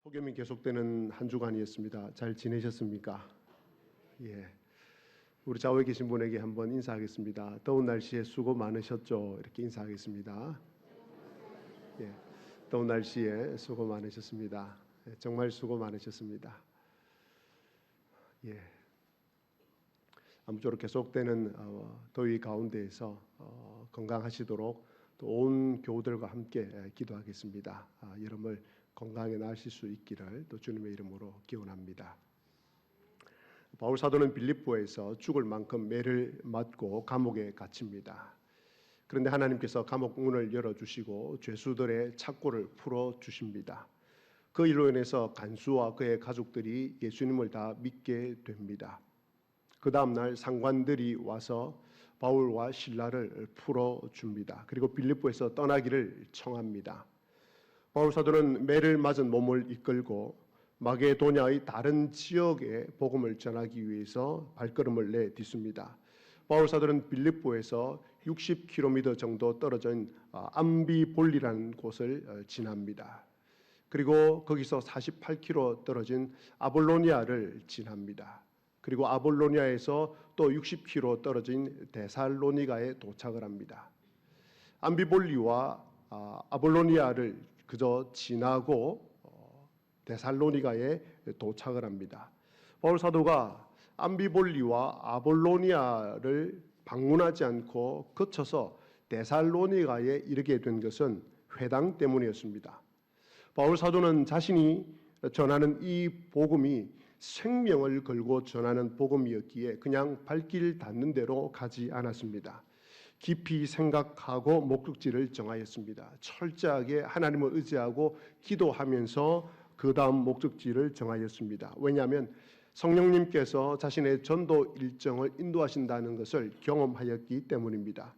폭염이 계속되는 한 주간이었습니다. 잘 지내셨습니까? 예. 우리 좌우에 계신 분에게 한번 인사하겠습니다. 더운 날씨에 수고 많으셨죠? 이렇게 인사하겠습니다. 예. 더운 날씨에 수고 많으셨습니다. 예, 정말 수고 많으셨습니다. 예. 아무쪼록 계속되는 더위 가운데에서 건강하시도록 또 온 교우들과 함께 기도하겠습니다. 여러분을 건강하게 나으실 수 있기를 또 주님의 이름으로 기원합니다. 바울 사도는 빌립보에서 죽을 만큼 매를 맞고 감옥에 갇힙니다. 그런데 하나님께서 감옥 문을 열어주시고 죄수들의 착고를 풀어주십니다. 그 일로 인해서 간수와 그의 가족들이 예수님을 다 믿게 됩니다. 그 다음날 상관들이 와서 바울과 실라를 풀어줍니다. 그리고 빌립보에서 떠나기를 청합니다. 바울 사도는 매를 맞은 몸을 이끌고 마게도냐의 다른 지역에 복음을 전하기 위해서 발걸음을 내딛습니다. 바울 사도는 빌립보에서 60km 정도 떨어진 암비볼리라는 곳을 지납니다. 그리고 거기서 48km 떨어진 아볼로니아를 지납니다. 그리고 아볼로니아에서 또 60km 떨어진 데살로니가에 도착을 합니다. 암비볼리와 아볼로니아를 그저 지나고 데살로니가에 도착을 합니다. 바울 사도가 암비볼리와 아볼로니아를 방문하지 않고 거쳐서 데살로니가에 이르게 된 것은 회당 때문이었습니다. 바울 사도는 자신이 전하는 이 복음이 생명을 걸고 전하는 복음이었기에 그냥 발길 닿는 대로 가지 않았습니다. 깊이 생각하고 목적지를 정하였습니다. 철저하게 하나님을 의지하고 기도하면서 그 다음 목적지를 정하였습니다. 왜냐하면 성령님께서 자신의 전도 일정을 인도하신다는 것을 경험하였기 때문입니다.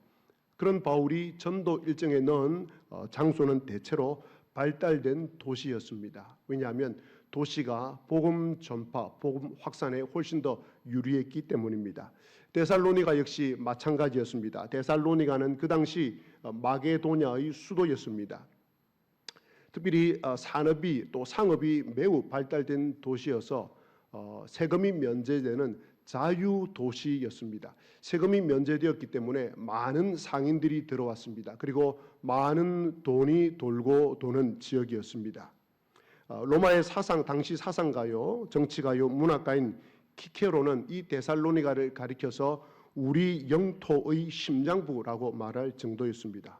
그런 바울이 전도 일정에 넣은 장소는 대체로 발달된 도시였습니다. 왜냐하면 도시가 복음 전파, 복음 확산에 훨씬 더 유리했기 때문입니다. 데살로니가 역시 마찬가지였습니다. 데살로니가는 그 당시 마게도냐의 수도였습니다. 특별히 산업이 또 상업이 매우 발달된 도시여서 세금이 면제되는 자유도시였습니다. 세금이 면제되었기 때문에 많은 상인들이 들어왔습니다. 그리고 많은 돈이 돌고 도는 지역이었습니다. 로마의 사상, 당시 사상가요, 정치가요, 문학가인 키케로는 이 데살로니가를 가리켜서 우리 영토의 심장부라고 말할 정도였습니다.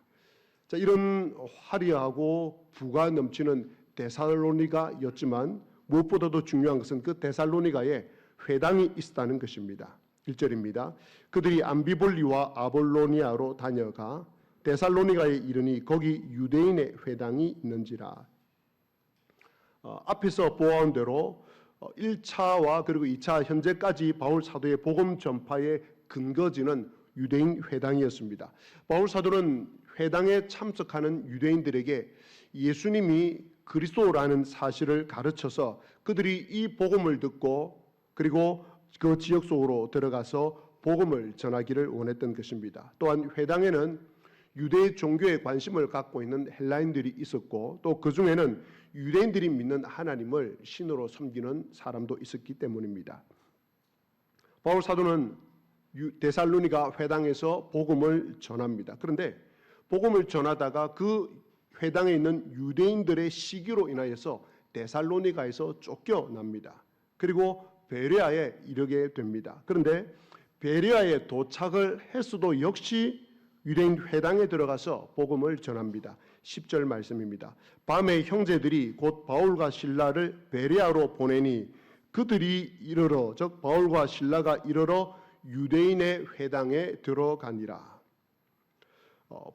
자, 이런 화려하고 부가 넘치는 데살로니가였지만 무엇보다도 중요한 것은 그 데살로니가에 회당이 있었다는 것입니다. 1절입니다. 그들이 암비볼리와 아볼로니아로 다녀가 데살로니가에 이르니 거기 유대인의 회당이 있는지라. 앞에서 보아온 대로 1차와 그리고 2차 현재까지 바울 사도의 복음 전파의 근거지는 유대인 회당이었습니다. 바울 사도는 회당에 참석하는 유대인들에게 예수님이 그리스도라는 사실을 가르쳐서 그들이 이 복음을 듣고 그리고 그 지역 속으로 들어가서 복음을 전하기를 원했던 것입니다. 또한 회당에는 유대 종교에 관심을 갖고 있는 헬라인들이 있었고 또 그 중에는 유대인들이 믿는 하나님을 신으로 섬기는 사람도 있었기 때문입니다. 바울 사도는 데살로니가 회당에서 복음을 전합니다. 그런데 복음을 전하다가 그 회당에 있는 유대인들의 시기로 인하여서 데살로니가에서 쫓겨납니다. 그리고 베레아에 이르게 됩니다. 그런데 베레아에 도착을 했어도 역시 유대인 회당에 들어가서 복음을 전합니다. 10절 말씀입니다. 밤에 형제들이 곧 바울과 실라를 베레아로 보내니 그들이 이르러 즉 바울과 실라가 이르러 유대인의 회당에 들어가니라.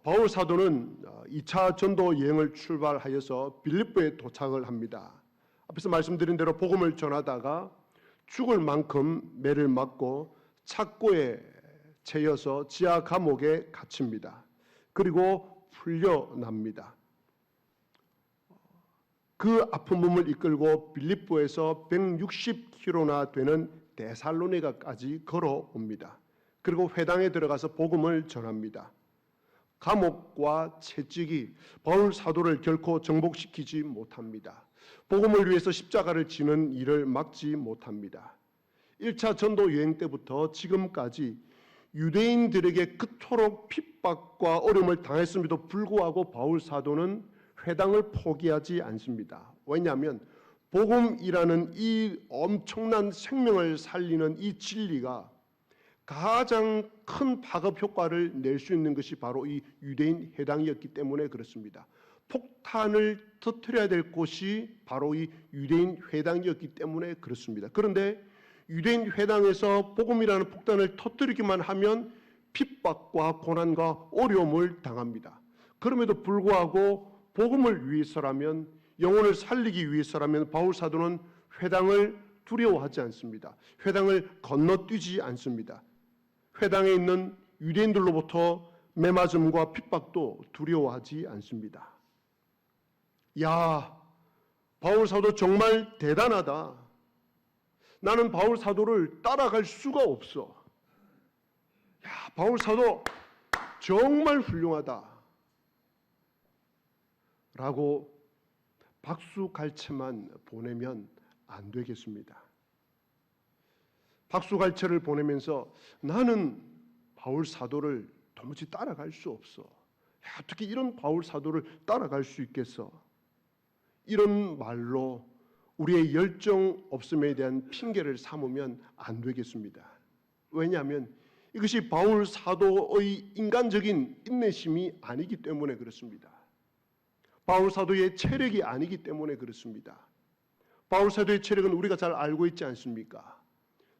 바울 사도는 2차 전도 여행을 출발하여서 빌립보에 도착을 합니다. 앞에서 말씀드린 대로 복음을 전하다가 죽을 만큼 매를 맞고 착고에 채여서 지하 감옥에 갇힙니다. 그리고 풀려납니다. 그 아픈 몸을 이끌고 빌립보에서 160km나 되는 데살로니가까지 걸어옵니다. 그리고 회당에 들어가서 복음을 전합니다. 감옥과 채찍이 바울 사도를 결코 정복시키지 못합니다. 복음을 위해서 십자가를 지는 일을 막지 못합니다. 1차 전도 여행 때부터 지금까지 유대인들에게 그토록 핍박과 어려움을 당했음에도 불구하고 바울 사도는 회당을 포기하지 않습니다. 왜냐하면 복음이라는 이 엄청난 생명을 살리는 이 진리가 가장 큰 파급 효과를 낼 수 있는 것이 바로 이 유대인 회당이었기 때문에 그렇습니다. 폭탄을 터뜨려야 될 곳이 바로 이 유대인 회당이었기 때문에 그렇습니다. 그런데 유대인 회당에서 복음이라는 폭탄을 터뜨리기만 하면 핍박과 고난과 어려움을 당합니다. 그럼에도 불구하고 복음을 위해서라면, 영혼을 살리기 위해서라면 바울 사도는 회당을 두려워하지 않습니다. 회당을 건너뛰지 않습니다. 회당에 있는 유대인들로부터 매맞음과 핍박도 두려워하지 않습니다. 야, 바울 사도 정말 대단하다. 나는 바울 사도를 따라갈 수가 없어. 야, 바울 사도 정말 훌륭하다. 라고 박수갈채만 보내면 안 되겠습니다. 박수갈채를 보내면서 나는 바울 사도를 도무지 따라갈 수 없어. 야, 어떻게 이런 바울 사도를 따라갈 수 있겠어? 이런 말로 우리의 열정 없음에 대한 핑계를 삼으면 안 되겠습니다. 왜냐하면 이것이 바울 사도의 인간적인 인내심이 아니기 때문에 그렇습니다. 바울 사도의 체력이 아니기 때문에 그렇습니다. 바울 사도의 체력은 우리가 잘 알고 있지 않습니까?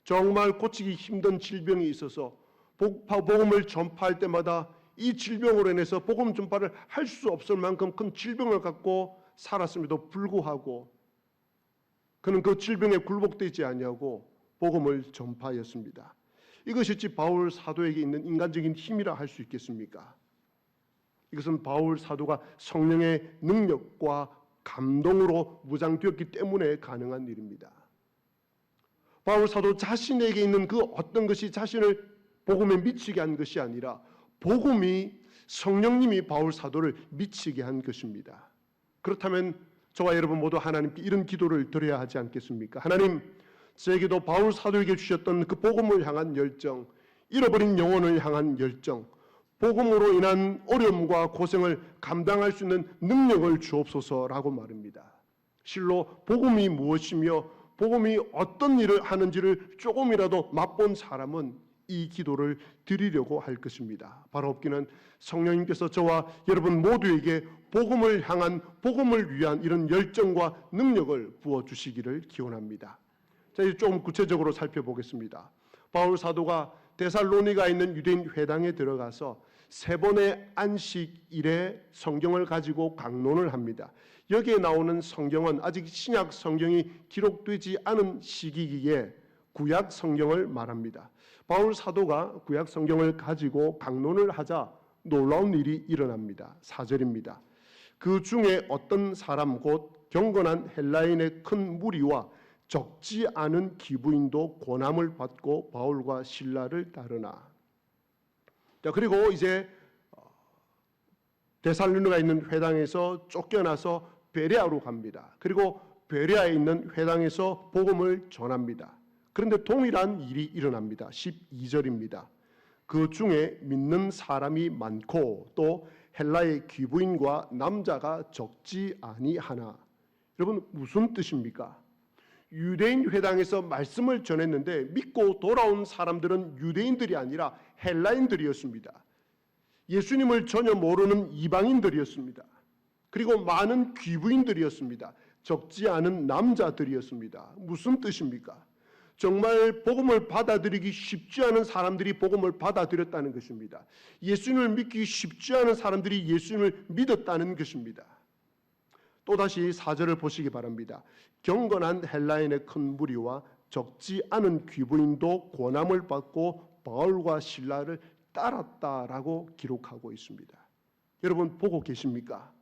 정말 고치기 힘든 질병이 있어서 복음을 전파할 때마다 이 질병으로 인해서 복음 전파를 할 수 없을 만큼 큰 질병을 갖고 살았음에도 불구하고 그는 그 질병에 굴복되지 아니하고 복음을 전파하였습니다. 이것이 어찌 바울 사도에게 있는 인간적인 힘이라 할 수 있겠습니까? 이것은 바울 사도가 성령의 능력과 감동으로 무장되었기 때문에 가능한 일입니다. 바울 사도 자신에게 있는 그 어떤 것이 자신을 복음에 미치게 한 것이 아니라 복음이 성령님이 바울 사도를 미치게 한 것입니다. 그렇다면 저와 여러분 모두 하나님께 이런 기도를 드려야 하지 않겠습니까? 하나님, 저에게도 바울 사도에게 주셨던 그 복음을 향한 열정, 잃어버린 영혼을 향한 열정, 복음으로 인한 어려움과 고생을 감당할 수 있는 능력을 주옵소서라고 말합니다. 실로 복음이 무엇이며 복음이 어떤 일을 하는지를 조금이라도 맛본 사람은 이 기도를 드리려고 할 것입니다. 바로 없기는 성령님께서 저와 여러분 모두에게 복음을 향한, 복음을 위한 이런 열정과 능력을 부어주시기를 기원합니다. 자, 이제 조금 구체적으로 살펴보겠습니다. 바울 사도가 데살로니가에 있는 유대인 회당에 들어가서 3번의 안식일에 성경을 가지고 강론을 합니다. 여기에 나오는 성경은 아직 신약 성경이 기록되지 않은 시기기에 구약 성경을 말합니다. 바울 사도가 구약 성경을 가지고 강론을 하자 놀라운 일이 일어납니다. 4절입니다. 그 중에 어떤 사람 곧 경건한 헬라인의 큰 무리와 적지 않은 기부인도 고난을 받고 바울과 실라를 따르나. 자, 그리고 이제 데살로니가에 있는 회당에서 쫓겨나서 베레아로 갑니다. 그리고 베레아에 있는 회당에서 복음을 전합니다. 그런데 동일한 일이 일어납니다. 12절입니다. 그 중에 믿는 사람이 많고 또 헬라의 귀부인과 남자가 적지 아니하나. 여러분, 무슨 뜻입니까? 유대인 회당에서 말씀을 전했는데 믿고 돌아온 사람들은 유대인들이 아니라 헬라인들이었습니다. 예수님을 전혀 모르는 이방인들이었습니다. 그리고 많은 귀부인들이었습니다. 적지 않은 남자들이었습니다. 무슨 뜻입니까? 정말 복음을 받아들이기 쉽지 않은 사람들이 복음을 받아들였다는 것입니다. 예수님을 믿기 쉽지 않은 사람들이 예수님을 믿었다는 것입니다. 또다시 4절을 보시기 바랍니다. 경건한 헬라인의 큰 무리와 적지 않은 귀부인도 고난을 받고 바울과 실라를 따랐다라고 기록하고 있습니다. 여러분 보고 계십니까?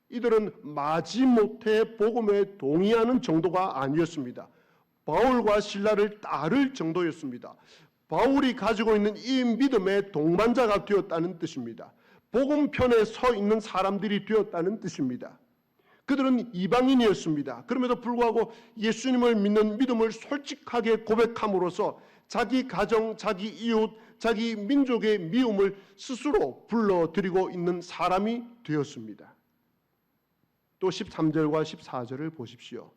이들은 마지못해 복음에 동의하는 정도가 아니었습니다. 바울과 실라를 따를 정도였습니다. 바울이 가지고 있는 이 믿음의 동반자가 되었다는 뜻입니다. 복음 편에 서 있는 사람들이 되었다는 뜻입니다. 그들은 이방인이었습니다. 그럼에도 불구하고 예수님을 믿는 믿음을 솔직하게 고백함으로써 자기 가정, 자기 이웃, 자기 민족의 미움을 스스로 불러들이고 있는 사람이 되었습니다. 또 13절과 14절을 보십시오.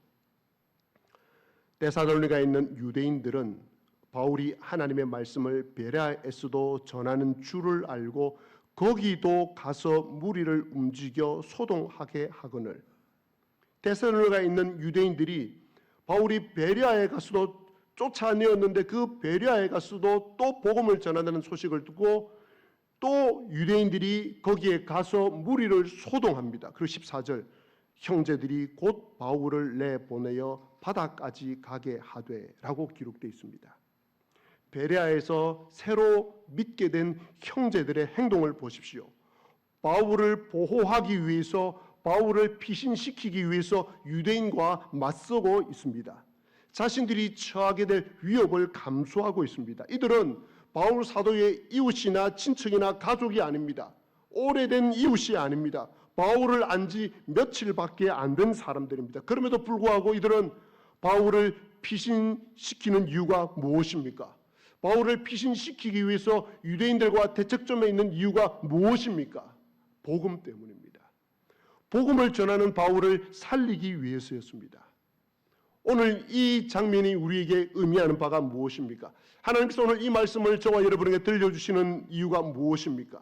데살로니가에 있는 유대인들은 바울이 하나님의 말씀을 베레아에서도 전하는 줄을 알고 거기도 가서 무리를 움직여 소동하게 하거늘, 데살로니가에 있는 유대인들이 바울이 베레아에 가서도 쫓아내었는데 그 베레아에 가서도 또 복음을 전한다는 소식을 듣고 또 유대인들이 거기에 가서 무리를 소동합니다. 그리고 14절, 형제들이 곧 바울을 내보내어 바다까지 가게 하되라고 기록되어 있습니다. 베레아에서 새로 믿게 된 형제들의 행동을 보십시오. 바울을 보호하기 위해서, 바울을 피신시키기 위해서 유대인과 맞서고 있습니다. 자신들이 처하게 될 위협을 감수하고 있습니다. 이들은 바울 사도의 이웃이나 친척이나 가족이 아닙니다. 오래된 이웃이 아닙니다. 바울을 안 지 며칠밖에 안 된 사람들입니다. 그럼에도 불구하고 이들은 바울을 피신시키는 이유가 무엇입니까? 바울을 피신시키기 위해서 유대인들과 대척점에 있는 이유가 무엇입니까? 복음 때문입니다. 복음을 전하는 바울을 살리기 위해서였습니다. 오늘 이 장면이 우리에게 의미하는 바가 무엇입니까? 하나님께서 오늘 이 말씀을 저와 여러분에게 들려주시는 이유가 무엇입니까?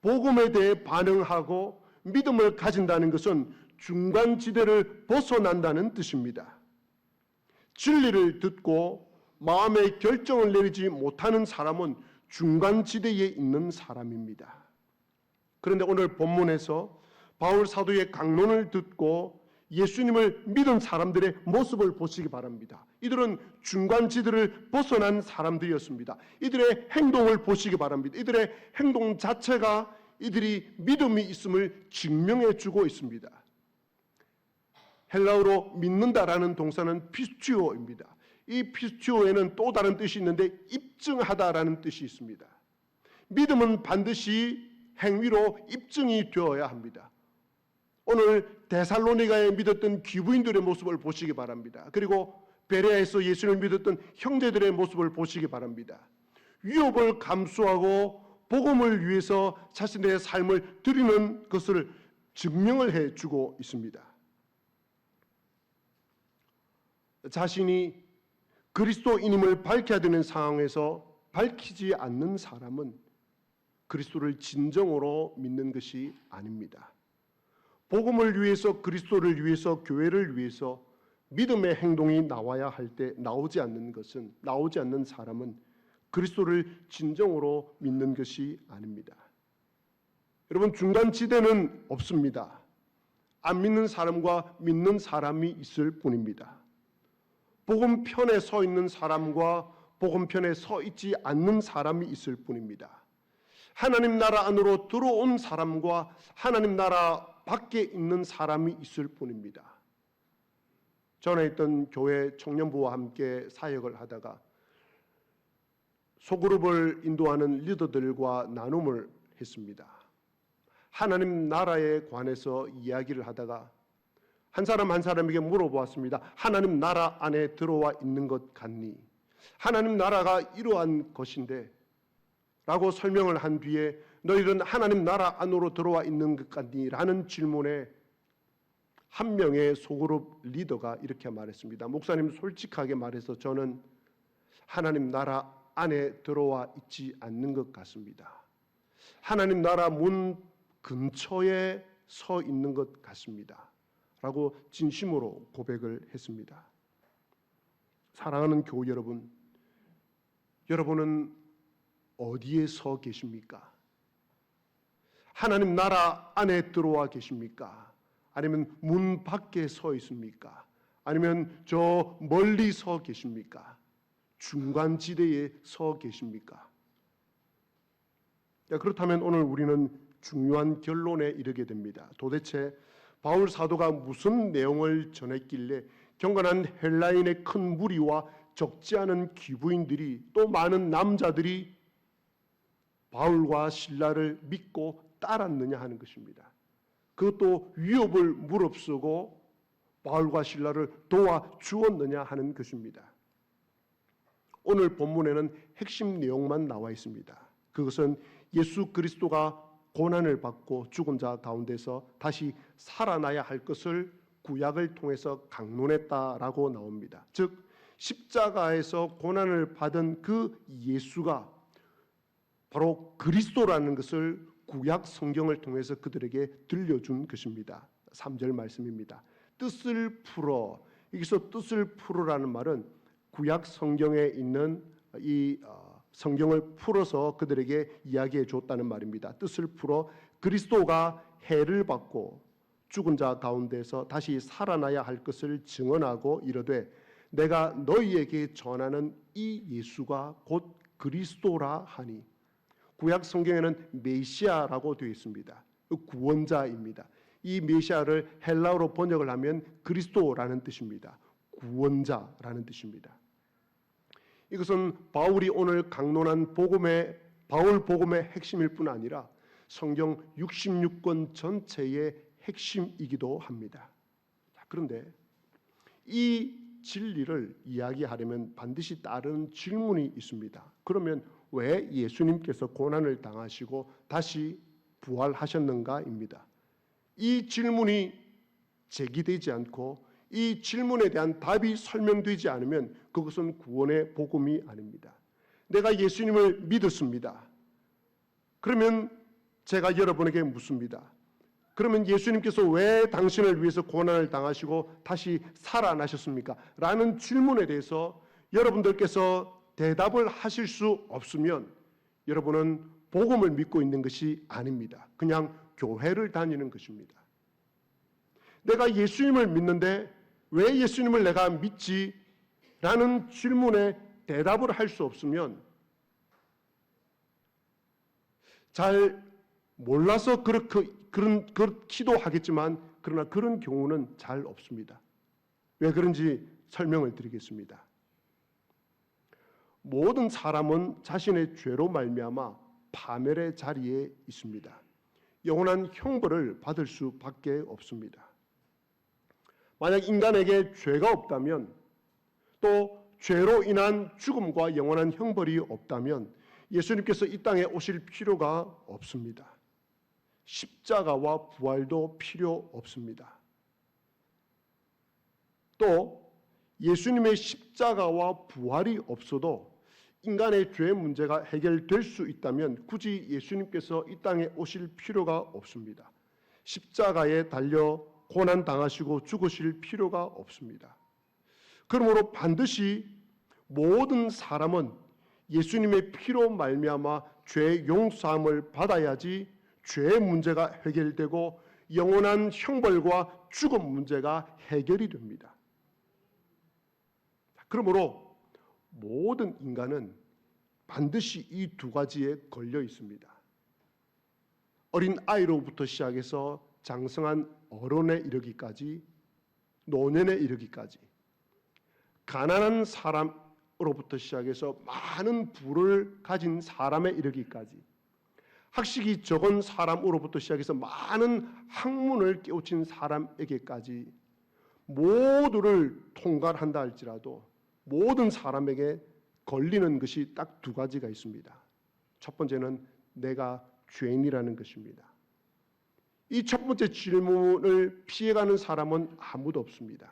복음에 대해 반응하고 믿음을 가진다는 것은 중간지대를 벗어난다는 뜻입니다. 진리를 듣고 마음의 결정을 내리지 못하는 사람은 중간지대에 있는 사람입니다. 그런데 오늘 본문에서 바울 사도의 강론을 듣고 예수님을 믿은 사람들의 모습을 보시기 바랍니다. 이들은 중간지대를 벗어난 사람들이었습니다. 이들의 행동을 보시기 바랍니다. 이들의 행동 자체가 이들이 믿음이 있음을 증명해 주고 있습니다. 헬라어로 믿는다라는 동사는 피스튜오입니다. 이 피스튜오에는 또 다른 뜻이 있는데 입증하다라는 뜻이 있습니다. 믿음은 반드시 행위로 입증이 되어야 합니다. 오늘 데살로니가에 믿었던 귀부인들의 모습을 보시기 바랍니다. 그리고 베레아에서 예수를 믿었던 형제들의 모습을 보시기 바랍니다. 위협을 감수하고 복음을 위해서 자신들의 삶을 드리는 것을 증명을 해주고 있습니다. 자신이 그리스도인임을 밝혀야 되는 상황에서 밝히지 않는 사람은 그리스도를 진정으로 믿는 것이 아닙니다. 복음을 위해서, 그리스도를 위해서, 교회를 위해서 믿음의 행동이 나와야 할 때 나오지 않는 사람은 그리스도를 진정으로 믿는 것이 아닙니다. 여러분, 중간지대는 없습니다. 안 믿는 사람과 믿는 사람이 있을 뿐입니다. 복음 편에 서 있는 사람과 복음 편에 서 있지 않는 사람이 있을 뿐입니다. 하나님 나라 안으로 들어온 사람과 하나님 나라 밖에 있는 사람이 있을 뿐입니다. 전에 있던 교회 청년부와 함께 사역을 하다가 소그룹을 인도하는 리더들과 나눔을 했습니다. 하나님 나라에 관해서 이야기를 하다가 한 사람 한 사람에게 물어보았습니다. 하나님 나라 안에 들어와 있는 것 같니? 하나님 나라가 이러한 것인데 라고 설명을 한 뒤에 너희는 하나님 나라 안으로 들어와 있는 것 같니? 라는 질문에 한 명의 소그룹 리더가 이렇게 말했습니다. 목사님, 솔직하게 말해서 저는 하나님 나라 안에 들어와 있지 않는 것 같습니다. 하나님 나라 문 근처에 서 있는 것 같습니다. 라고 진심으로 고백을 했습니다. 사랑하는 교우 여러분, 여러분은 어디에 서 계십니까? 하나님 나라 안에 들어와 계십니까? 아니면 문 밖에 서 있습니까? 아니면 저 멀리 서 계십니까? 중간지대에 서 계십니까? 그렇다면 오늘 우리는 중요한 결론에 이르게 됩니다. 도대체 바울 사도가 무슨 내용을 전했길래 경건한 헬라인의 큰 무리와 적지 않은 귀부인들이 또 많은 남자들이 바울과 실라를 믿고 따랐느냐 하는 것입니다. 그것도 위협을 무릅쓰고 바울과 실라를 도와주었느냐 하는 것입니다. 오늘 본문에는 핵심 내용만 나와 있습니다. 그것은 예수 그리스도가 고난을 받고 죽은 자 가운데서 다시 살아나야 할 것을 구약을 통해서 강론했다라고 나옵니다. 즉 십자가에서 고난을 받은 그 예수가 바로 그리스도라는 것을 구약 성경을 통해서 그들에게 들려준 것입니다. 3절 말씀입니다. 뜻을 풀어, 여기서 뜻을 풀어라는 말은 구약 성경에 있는 이 성경을 풀어서 그들에게 이야기해 줬다는 말입니다. 뜻을 풀어 그리스도가 해를 받고 죽은 자 가운데서 다시 살아나야 할 것을 증언하고 이르되 내가 너희에게 전하는 이 예수가 곧 그리스도라 하니, 구약 성경에는 메시아라고 되어 있습니다. 구원자입니다. 이 메시아를 헬라어로 번역을 하면 그리스도라는 뜻입니다. 구원자라는 뜻입니다. 이것은 바울이 오늘 강론한 바울 복음의 핵심일 뿐 아니라 성경 66권 전체의 핵심이기도 합니다. 그런데 이 진리를 이야기하려면 반드시 따르는 질문이 있습니다. 그러면 왜 예수님께서 고난을 당하시고 다시 부활하셨는가입니다. 이 질문이 제기되지 않고 이 질문에 대한 답이 설명되지 않으면 그것은 구원의 복음이 아닙니다. 내가 예수님을 믿었습니다. 그러면 제가 여러분에게 묻습니다. 그러면 예수님께서 왜 당신을 위해서 고난을 당하시고 다시 살아나셨습니까? 라는 질문에 대해서 여러분들께서 대답을 하실 수 없으면 여러분은 복음을 믿고 있는 것이 아닙니다. 그냥 교회를 다니는 것입니다. 내가 예수님을 믿는데 왜 예수님을 내가 믿지? 라는 질문에 대답을 할 수 없으면 잘 몰라서 그런 기도하겠지만 그러나 그런 경우는 잘 없습니다. 왜 그런지 설명을 드리겠습니다. 모든 사람은 자신의 죄로 말미암아 파멸의 자리에 있습니다. 영원한 형벌을 받을 수밖에 없습니다. 만약 인간에게 죄가 없다면, 또 죄로 인한 죽음과 영원한 형벌이 없다면 예수님께서 이 땅에 오실 필요가 없습니다. 십자가와 부활도 필요 없습니다. 또 예수님의 십자가와 부활이 없어도 인간의 죄 문제가 해결될 수 있다면 굳이 예수님께서 이 땅에 오실 필요가 없습니다. 십자가에 달려 고난 당하시고 죽으실 필요가 없습니다. 그러므로 반드시 모든 사람은 예수님의 피로 말미암아 죄 용서함을 받아야지 죄의 문제가 해결되고 영원한 형벌과 죽음 문제가 해결이 됩니다. 그러므로 모든 인간은 반드시 이 두 가지에 걸려 있습니다. 어린 아이로부터 시작해서 장성한 어른에 이르기까지, 노년에 이르기까지, 가난한 사람으로부터 시작해서 많은 부를 가진 사람에 이르기까지, 학식이 적은 사람으로부터 시작해서 많은 학문을 깨우친 사람에게까지 모두를 통괄한다 할지라도 모든 사람에게 걸리는 것이 딱 두 가지가 있습니다. 첫 번째는 내가 죄인이라는 것입니다. 이 첫 번째 질문을 피해가는 사람은 아무도 없습니다.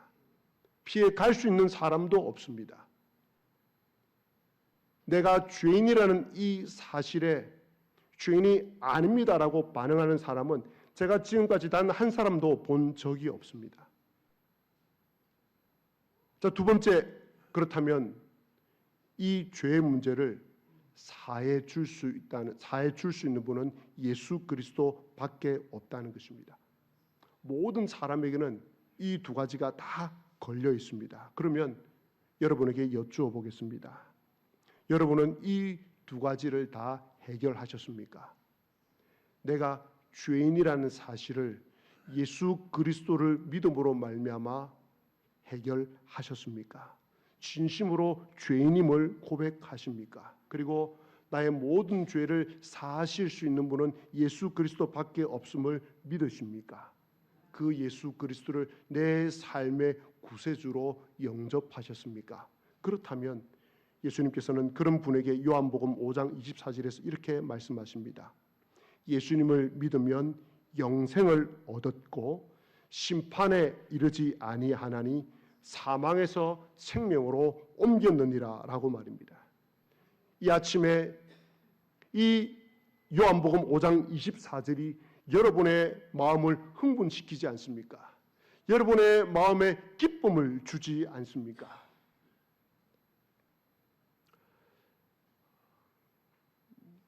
피해갈 수 있는 사람도 없습니다. 내가 죄인이라는 이 사실에 죄인이 아닙니다라고 반응하는 사람은 제가 지금까지 단 한 사람도 본 적이 없습니다. 자, 두 번째, 그렇다면 이 죄의 문제를 사해 줄 수 있는 분은 예수 그리스도밖에 없다는 것입니다. 모든 사람에게는 이 두 가지가 다 걸려 있습니다. 그러면 여러분에게 여쭈어 보겠습니다. 여러분은 이 두 가지를 다 해결하셨습니까? 내가 죄인이라는 사실을 예수 그리스도를 믿음으로 말미암아 해결하셨습니까? 진심으로 죄인임을 고백하십니까? 그리고 나의 모든 죄를 사하실 수 있는 분은 예수 그리스도밖에 없음을 믿으십니까? 그 예수 그리스도를 내 삶의 구세주로 영접하셨습니까? 그렇다면 예수님께서는 그런 분에게 요한복음 5장 24절에서 이렇게 말씀하십니다. 예수님을 믿으면 영생을 얻었고 심판에 이르지 아니하나니 사망에서 생명으로 옮겼느니라 라고 말입니다. 이 아침에 이 요한복음 5장 24절이 여러분의 마음을 흥분시키지 않습니까? 여러분의 마음에 기쁨을 주지 않습니까?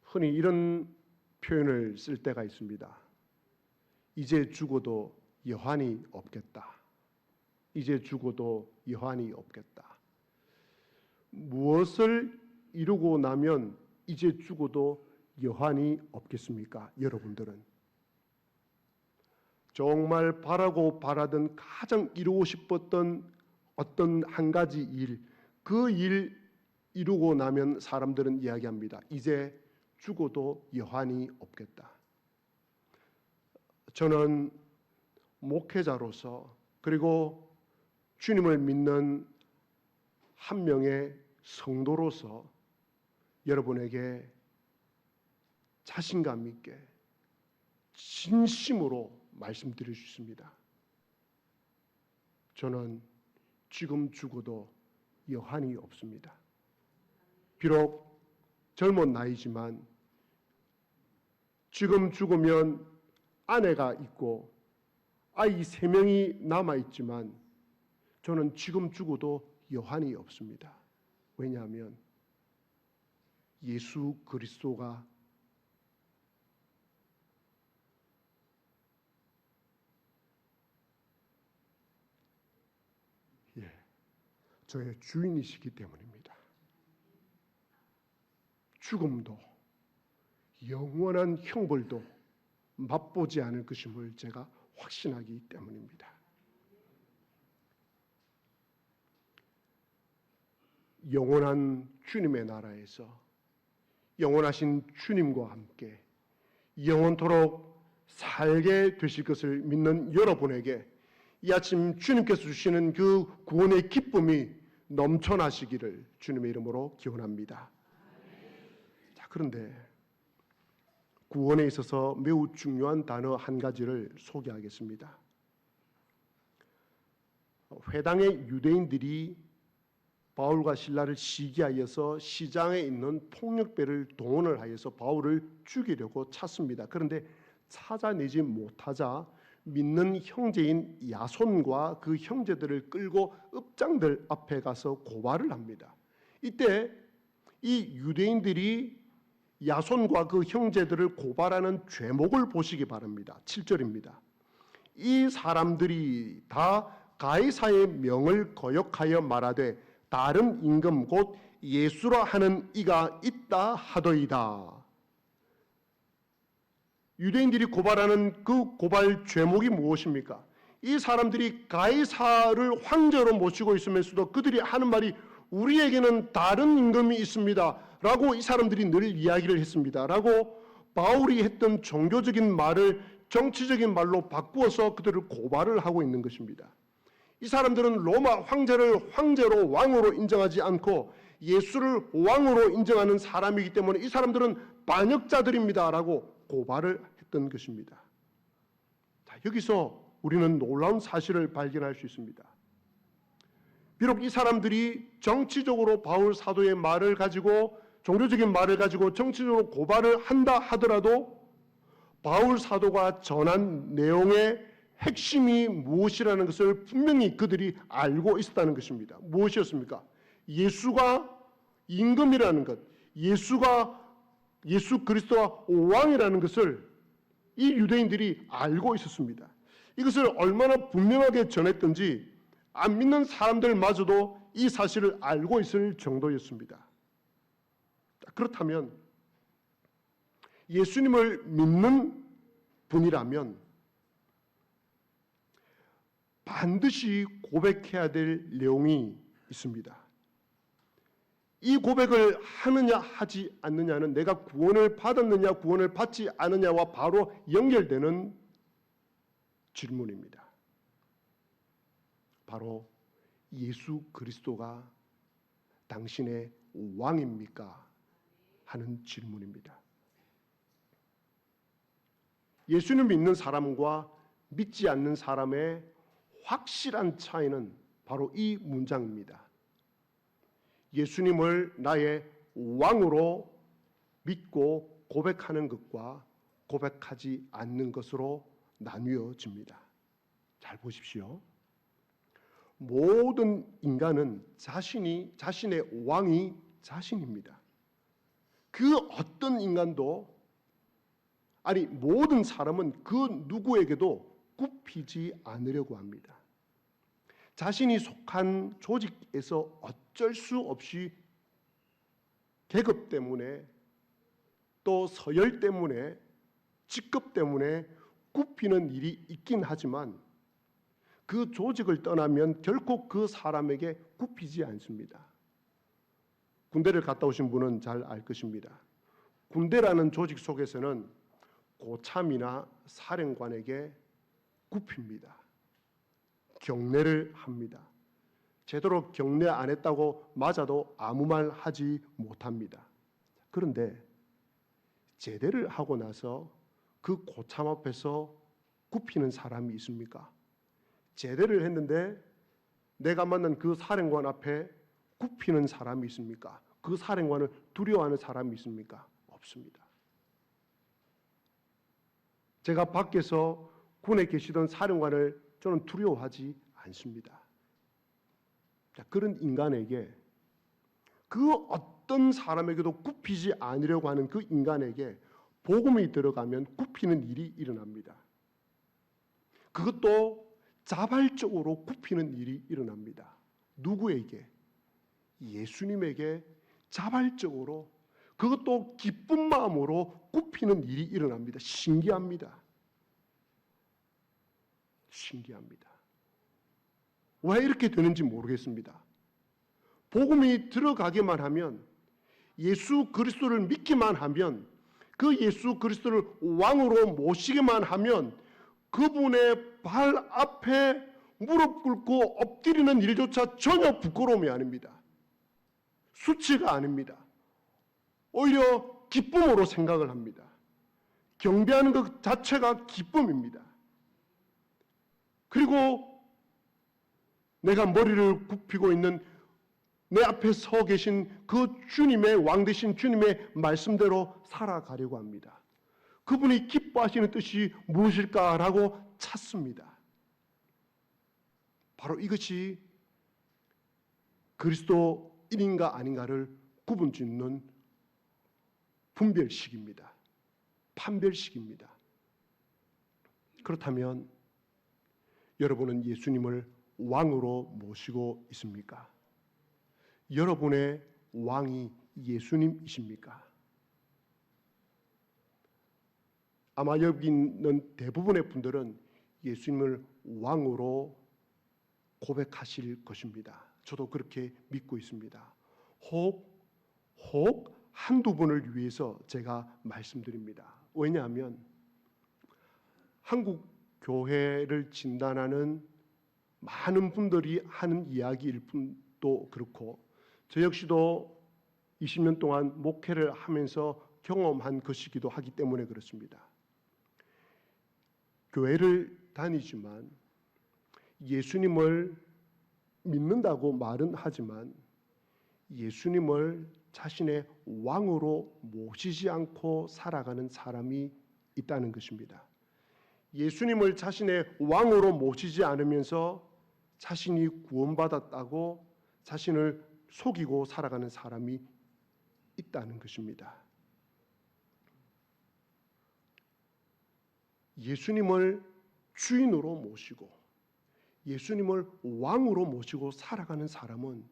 흔히 이런 표현을 쓸 때가 있습니다. 이제 죽어도 여한이 없겠다. 이제 죽어도 여한이 없겠다. 무엇을 이루고 나면 이제 죽어도 여한이 없겠습니까? 여러분들은 정말 바라고 바라던 가장 이루고 싶었던 어떤 한 가지 일, 그 일 이루고 나면 사람들은 이야기합니다. 이제 죽어도 여한이 없겠다. 저는 목회자로서 그리고 주님을 믿는 한 명의 성도로서 여러분에게 자신감 있게 진심으로 말씀드릴 수 있습니다. 저는 지금 죽어도 여한이 없습니다. 비록 젊은 나이지만 지금 죽으면 아내가 있고 아이 3명이 남아있지만 저는 지금 죽어도 여한이 없습니다. 왜냐하면 예수 그리스도가 저의 주인이시기 때문입니다. 죽음도 영원한 형벌도 맛보지 않을 것임을 제가 확신하기 때문입니다. 영원한 주님의 나라에서 영원하신 주님과 함께 영원토록 살게 되실 것을 믿는 여러분에게 이 아침 주님께서 주시는 그 구원의 기쁨이 넘쳐나시기를 주님의 이름으로 기원합니다. 자, 그런데 구원에 있어서 매우 중요한 단어 한 가지를 소개하겠습니다. 회당의 유대인들이 바울과 실라를 시기하여서 시장에 있는 폭력배를 동원을 하여서 바울을 죽이려고 찾습니다. 그런데 찾아내지 못하자 믿는 형제인 야손과 그 형제들을 끌고 읍장들 앞에 가서 고발을 합니다. 이때 이 유대인들이 야손과 그 형제들을 고발하는 죄목을 보시기 바랍니다. 7절입니다. 이 사람들이 다 가이사의 명을 거역하여 말하되 다른 임금 곧 예수라 하는 이가 있다 하더이다. 유대인들이 고발하는 그 고발 죄목이 무엇입니까? 이 사람들이 가이사를 황제로 모시고 있으면서도 그들이 하는 말이 우리에게는 다른 임금이 있습니다 라고 이 사람들이 늘 이야기를 했습니다 라고 바울이 했던 종교적인 말을 정치적인 말로 바꾸어서 그들을 고발을 하고 있는 것입니다. 이 사람들은 로마 황제를 황제로 왕으로 인정하지 않고 예수를 왕으로 인정하는 사람이기 때문에 이 사람들은 반역자들입니다 라고 고발을 했던 것입니다. 자, 여기서 우리는 놀라운 사실을 발견할 수 있습니다. 비록 이 사람들이 정치적으로 바울 사도의 말을 가지고 종교적인 말을 가지고 정치적으로 고발을 한다 하더라도 바울 사도가 전한 내용의 핵심이 무엇이라는 것을 분명히 그들이 알고 있었다는 것입니다. 무엇이었습니까? 예수가 임금이라는 것, 예수 그리스도가 왕이라는 것을 이 유대인들이 알고 있었습니다. 이것을 얼마나 분명하게 전했던지 안 믿는 사람들마저도 이 사실을 알고 있을 정도였습니다. 그렇다면 예수님을 믿는 분이라면 반드시 고백해야 될 내용이 있습니다. 이 고백을 하느냐 하지 않느냐는 내가 구원을 받았느냐 구원을 받지 않느냐와 바로 연결되는 질문입니다. 바로 예수 그리스도가 당신의 왕입니까? 하는 질문입니다. 예수님 믿는 사람과 믿지 않는 사람의 확실한 차이는 바로 이 문장입니다. 예수님을 나의 왕으로 믿고 고백하는 것과 고백하지 않는 것으로 나뉘어집니다. 잘 보십시오. 모든 인간은 자신의 왕이 자신입니다. 그 어떤 인간도, 아니 모든 사람은 그 누구에게도 굽히지 않으려고 합니다. 자신이 속한 조직에서 어쩔 수 없이 계급 때문에 또 서열 때문에 직급 때문에 굽히는 일이 있긴 하지만 그 조직을 떠나면 결코 그 사람에게 굽히지 않습니다. 군대를 갔다 오신 분은 잘 알 것입니다. 군대라는 조직 속에서는 고참이나 사령관에게 굽힙니다. 경례를 합니다. 제대로 경례 안 했다고 맞아도 아무 말 하지 못합니다. 그런데 제대를 하고 나서 그 고참 앞에서 굽히는 사람이 있습니까? 제대를 했는데 내가 만난 그 사령관 앞에 굽히는 사람이 있습니까? 그 사령관을 두려워하는 사람이 있습니까? 없습니다. 제가 밖에서 군에 계시던 사령관을 저는 두려워하지 않습니다. 그런 인간에게, 그 어떤 사람에게도 굽히지 않으려고 하는 그 인간에게 복음이 들어가면 굽히는 일이 일어납니다. 그것도 자발적으로 굽히는 일이 일어납니다. 누구에게? 예수님에게 자발적으로, 그것도 기쁜 마음으로 굽히는 일이 일어납니다. 신기합니다. 신기합니다. 왜 이렇게 되는지 모르겠습니다. 복음이 들어가기만 하면, 예수 그리스도를 믿기만 하면, 그 예수 그리스도를 왕으로 모시기만 하면 그분의 발 앞에 무릎 꿇고 엎드리는 일조차 전혀 부끄러움이 아닙니다. 수치가 아닙니다. 오히려 기쁨으로 생각을 합니다. 경배하는 것 자체가 기쁨입니다. 그리고 내가 머리를 굽히고 있는 내 앞에 서 계신 그 주님의, 왕 되신 주님의 말씀대로 살아가려고 합니다. 그분이 기뻐하시는 뜻이 무엇일까라고 찾습니다. 바로 이것이 그리스도인인가 아닌가를 구분짓는 분별식입니다. 판별식입니다. 그렇다면 여러분은 예수님을 왕으로 모시고 있습니까? 여러분의 왕이 예수님이십니까? 아마 여기 있는 대부분의 분들은 예수님을 왕으로 고백하실 것입니다. 저도 그렇게 믿고 있습니다. 혹 한두 분을 위해서 제가 말씀드립니다. 왜냐하면 한국 교회를 진단하는 많은 분들이 하는 이야기일 뿐도 그렇고, 저 역시도 20년 동안 목회를 하면서 경험한 것이기도 하기 때문에 그렇습니다. 교회를 다니지만 예수님을 믿는다고 말은 하지만 예수님을 자신의 왕으로 모시지 않고 살아가는 사람이 있다는 것입니다. 예수님을 자신의 왕으로 모시지 않으면서 자신이 구원받았다고 자신을 속이고 살아가는 사람이 있다는 것입니다. 예수님을 주인으로 모시고 예수님을 왕으로 모시고 살아가는 사람은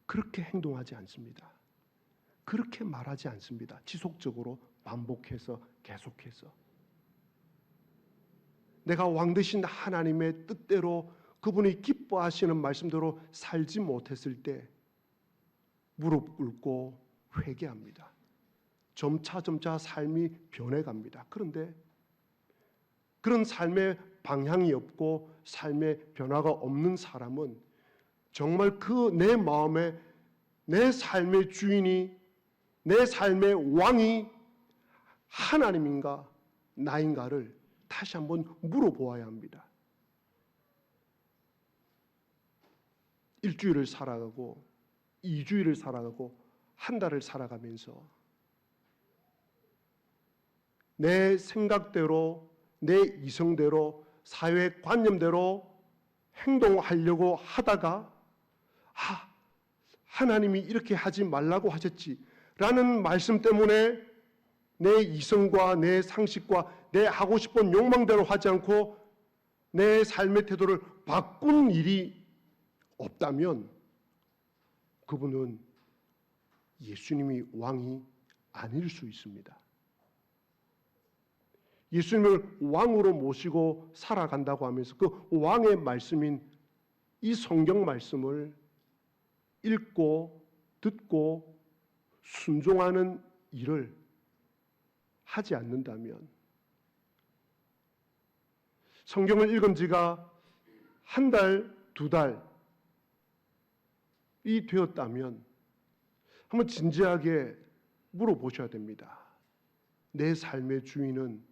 그렇게 행동하지 않습니다. 그렇게 말하지 않습니다. 지속적으로 반복해서 계속해서 내가 왕 되신 하나님의 뜻대로 그분이 기뻐하시는 말씀대로 살지 못했을 때 무릎 꿇고 회개합니다. 점차 삶이 변해갑니다. 그런데 그런 삶의 방향이 없고 삶의 변화가 없는 사람은 정말 그 내 마음에 내 삶의 주인이, 내 삶의 왕이 하나님인가 나인가를 다시 한번 물어보아야 합니다. 일주일을 살아가고 2주일을 살아가고 한 달을 살아가면서 내 생각대로, 내 이성대로, 사회 관념대로 행동하려고 하다가 하나님이 이렇게 하지 말라고 하셨지라는 말씀 때문에 내 이성과 내 상식과 내 하고 싶은 욕망대로 하지 않고 내 삶의 태도를 바꾼 일이 없다면 그분은 예수님이 왕이 아닐 수 있습니다. 예수님을 왕으로 모시고 살아간다고 하면서 그 왕의 말씀인 이 성경 말씀을 읽고 듣고 순종하는 일을 하지 않는다면, 성경을 읽은 지가 한 달, 두 달이 되었다면 한번 진지하게 물어보셔야 됩니다. 내 삶의 주인은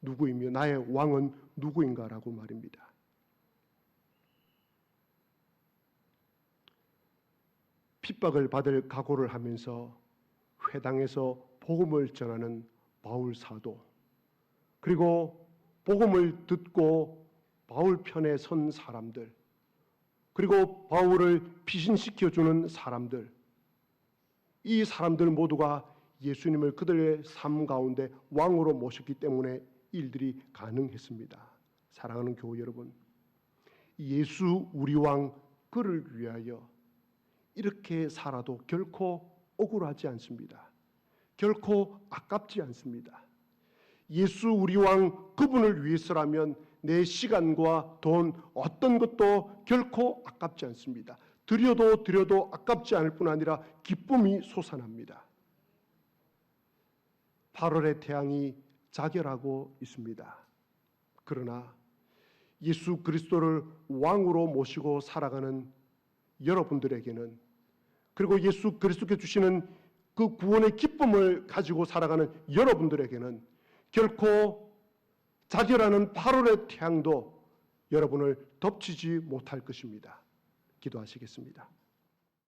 누구이며 나의 왕은 누구인가라고 말입니다. 핍박을 받을 각오를 하면서 회당에서 복음을 전하는 바울 사도, 그리고 복음을 듣고 바울 편에 선 사람들, 그리고 바울을 피신시켜주는 사람들, 이 사람들 모두가 예수님을 그들의 삶 가운데 왕으로 모셨기 때문에 일들이 가능했습니다. 사랑하는 교우 여러분, 예수 우리 왕 그를 위하여 이렇게 살아도 결코 억울하지 않습니다. 결코 아깝지 않습니다. 예수 우리 왕 그분을 위해서라면 내 시간과 돈 어떤 것도 결코 아깝지 않습니다. 드려도 아깝지 않을 뿐 아니라 기쁨이 솟아납니다. 8월의 태양이 자결하고 있습니다. 그러나 예수 그리스도를 왕으로 모시고 살아가는 여러분들에게는, 그리고 예수 그리스도께 주시는 그 구원의 기쁨을 가지고 살아가는 여러분들에게는 결코 자결하는 8월의 태양도 여러분을 덮치지 못할 것입니다. 기도하시겠습니다.